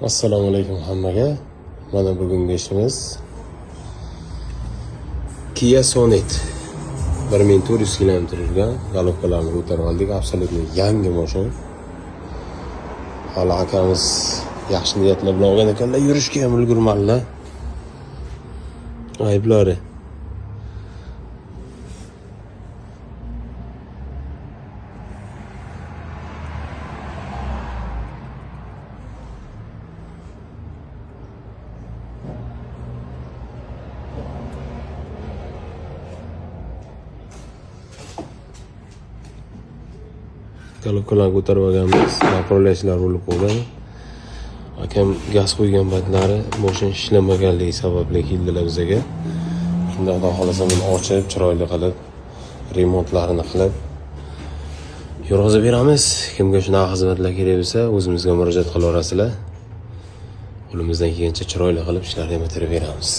Assalomu alaykum hammaga. Mana bugungi ishimiz Kia Sonet 1400 km yurgan, galopkalarni ko'tarib oldik. Absolutni yangi mashina. Hali akamiz yaxshi niyatlar bilan olgan ekanlar, yurishga ham ulgurmadilar. Ayblari. Galopkalarni ko'tarib olganmiz. Направляющlar bo'lib qolgan. Akam gaz qo'ygan paytlari mashina ishlamaganligi sababli keldilar bizga. Shunda Xudo xolasa buni ochib, chiroyli qilib, remontlarini qilib yurg'izib beramiz. Kimga shunaqa xizmatlar kerak bo'lsa, o'zimizga murojaat qilaverasizlar. Qo'limizdan kelgancha chiroyli qilib ishlarni bitirib beramiz.